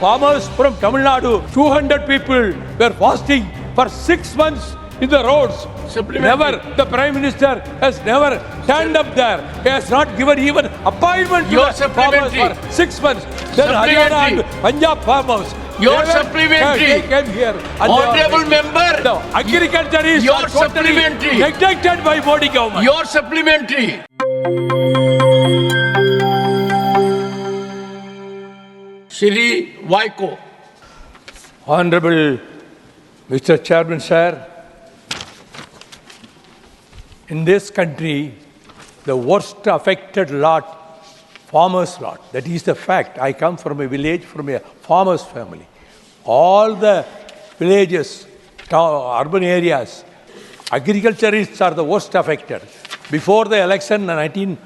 Farmers from Tamil Nadu, 200 people were fasting for 6 months in the roads. Never, the Prime Minister has never stand up there. He has not given even appointment to the farmers for 6 months. Then Haryana and Punjab farmers. Your supplementary. They came here. Honorable member. No, agriculture is your totally supplementary. neglected by Modi government. Your supplementary. Shri Vaiko. Honorable Mr. Chairman, sir, in this country, the worst affected lot, farmers' lot. That is the fact. I come from a village, from a farmer's family. All the villages, urban areas, agriculturists are the worst affected. Before the election in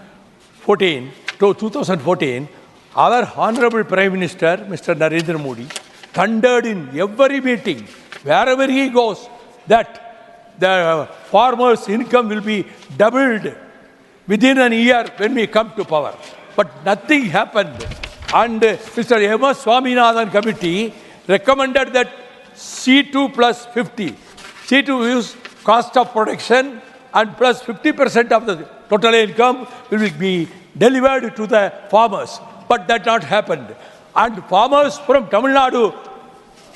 2014, our Honorable Prime Minister, Mr. Narendra Modi, thundered in every meeting, wherever he goes, that the farmers' income will be doubled within a year when we come to power. But nothing happened. And Mr. M.S. Swaminathan committee recommended that C2 plus 50. C2 is cost of production and plus 50% of the total income will be delivered to the farmers. But that not happened. And farmers from Tamil Nadu,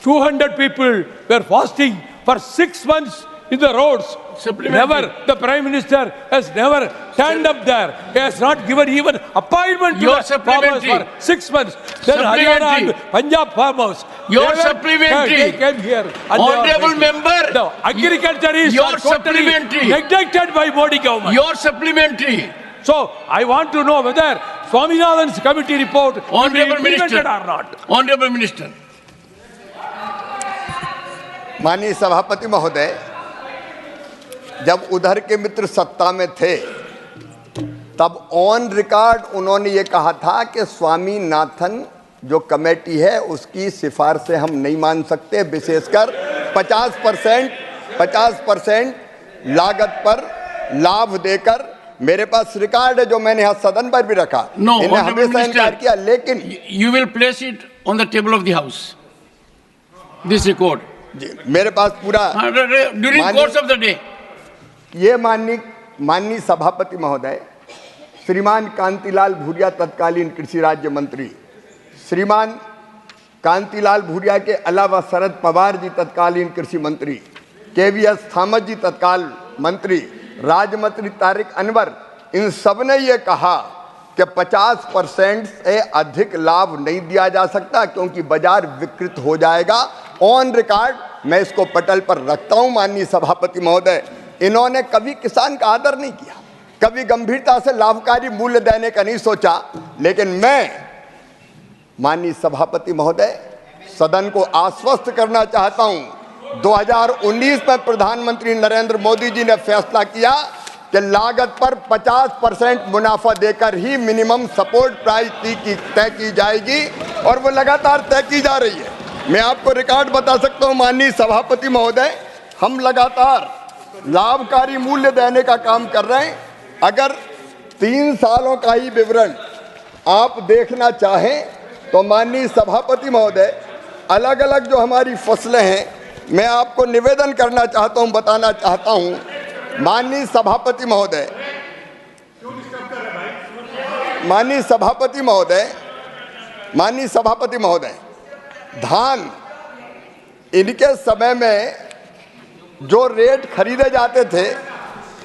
200 people were fasting for 6 months in the roads. Never, the Prime Minister has never stand up there. He has not given even appointment to the farmers for 6 months. Then Haryana and Punjab farmers. Your supplementary. They came here. Honorable member. No, agriculture is your totally supplementary. neglected by Modi government. Your supplementary. So, I want to know whether Swaminathan's committee report will be Honorable implemented Minister. or not. Honorable Minister. माननीय सभापति महोदय, जब उधर के मित्र सत्ता में थे तब ऑन रिकॉर्ड उन्होंने ये कहा था कि स्वामीनाथन जो कमेटी है उसकी सिफारिशें हम नहीं मान सकते, विशेषकर 50% लागत पर लाभ देकर। मेरे पास रिकॉर्ड है जो मैंने यहाँ सदन पर भी रखा। इन्हें हमेशा इनकार किया, लेकिन you will place it on the table of the house. This record. जी, मेरे पास पूरा during course of the day. ये माननीय सभापति महोदय, श्रीमान कांतिलाल भूरिया तत्कालीन कृषि राज्य मंत्री, श्रीमान कांतिलाल भूरिया के अलावा शरद पवार जी तत्कालीन कृषि मंत्री, केवीएस थॉमस जी तत्काल मंत्री, राज्य मंत्री तारिक अनवर, इन सब ने ये कहा कि 50% से अधिक लाभ नहीं दिया जा सकता क्योंकि बाजार विकृत हो जाएगा। ऑन रिकॉर्ड मैं इसको पटल पर रखता हूं। माननीय सभापति महोदय, इन्होंने कभी किसान का आदर नहीं किया, कभी गंभीरता से लाभकारी मूल्य देने का नहीं सोचा। लेकिन मैं माननीय सभापति महोदय सदन को आश्वस्त करना चाहता हूं, 2019 में प्रधानमंत्री नरेंद्र मोदी जी ने फैसला किया कि लागत पर 50% मुनाफा देकर ही मिनिमम सपोर्ट प्राइस तय की जाएगी और वो लगातार तय की जा रही है। मैं आपको रिकॉर्ड बता सकता हूं माननीय सभापति महोदय, हम लगातार लाभकारी मूल्य देने का काम कर रहे हैं। अगर 3 सालों का ही विवरण आप देखना चाहें तो माननीय सभापति महोदय, अलग अलग जो हमारी फसलें हैं, मैं आपको निवेदन करना चाहता हूं, बताना चाहता हूं माननीय सभापति महोदय, माननीय सभापति महोदय, धान इनके समय में जो रेट खरीदे जाते थे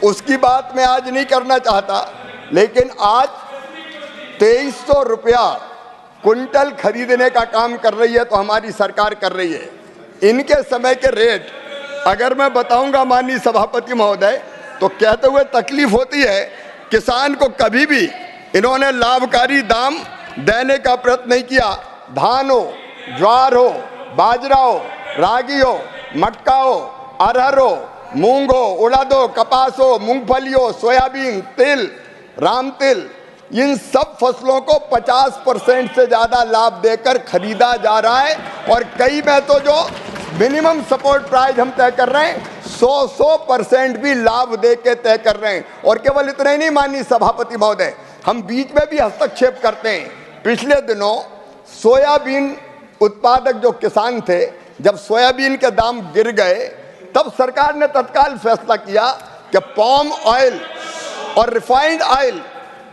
उसकी बात मैं आज नहीं करना चाहता, लेकिन आज 2300 रुपया कुंटल खरीदने का काम कर रही है तो हमारी सरकार कर रही है। इनके समय के रेट अगर मैं बताऊंगा माननीय सभापति महोदय तो कहते हुए तकलीफ होती है। किसान को कभी भी इन्होंने लाभकारी दाम देने का प्रयत्न नहीं किया। धान हो, ज्वार हो, बाजरा हो, रागी हो, मक्का हो, अरहर हो, मूंग हो, उड़द हो, कपास हो, मूंगफली हो, सोयाबीन, तिल, राम तिल, इन सब फसलों को 50% से ज़्यादा लाभ देकर खरीदा जा रहा है। और कई में तो जो मिनिमम सपोर्ट प्राइस हम तय कर रहे हैं 100% भी लाभ दे के तय कर रहे हैं। और केवल इतना ही नहीं माननीय सभापति महोदय, हम बीच में भी हस्तक्षेप करते हैं। पिछले दिनों सोयाबीन उत्पादक जो किसान थे, जब सोयाबीन के दाम गिर गए तब सरकार ने तत्काल फैसला किया कि पाम ऑयल और रिफाइंड ऑयल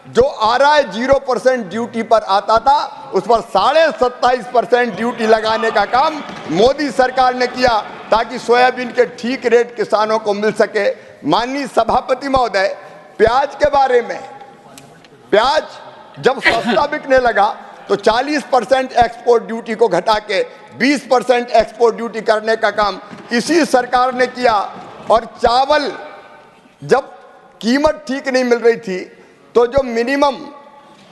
जो आ रहा है 0% ड्यूटी पर आता था, उस पर 27.5% ड्यूटी लगाने का काम मोदी सरकार ने किया ताकि सोयाबीन के ठीक रेट किसानों को मिल सके। माननीय सभापति महोदय, प्याज के बारे में, प्याज जब सस्ता बिकने लगा तो 40% एक्सपोर्ट ड्यूटी को घटा के 20% एक्सपोर्ट ड्यूटी करने का काम इसी सरकार ने किया। और चावल जब कीमत ठीक नहीं मिल रही थी तो जो मिनिमम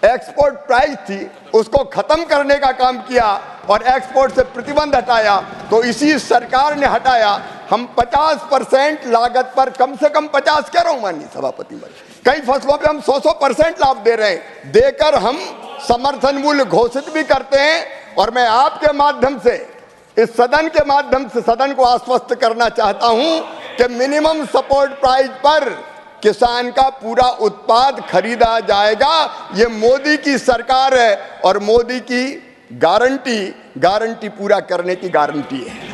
एक्सपोर्ट प्राइस थी उसको खत्म करने का काम किया और एक्सपोर्ट से प्रतिबंध हटाया, तो इसी सरकार ने हटाया। हम 50% लागत पर, कम से कम 50 कह रहा हूं माननीय सभापति महोदय, कई फसलों पे हम 100% लाभ दे रहे हैं, देकर हम समर्थन मूल्य घोषित भी करते हैं। और मैं आपके माध्यम से, इस सदन के माध्यम से सदन को आश्वस्त करना चाहता हूं कि मिनिमम सपोर्ट प्राइस पर किसान का पूरा उत्पाद खरीदा जाएगा। ये मोदी की सरकार है और मोदी की गारंटी पूरा करने की गारंटी है।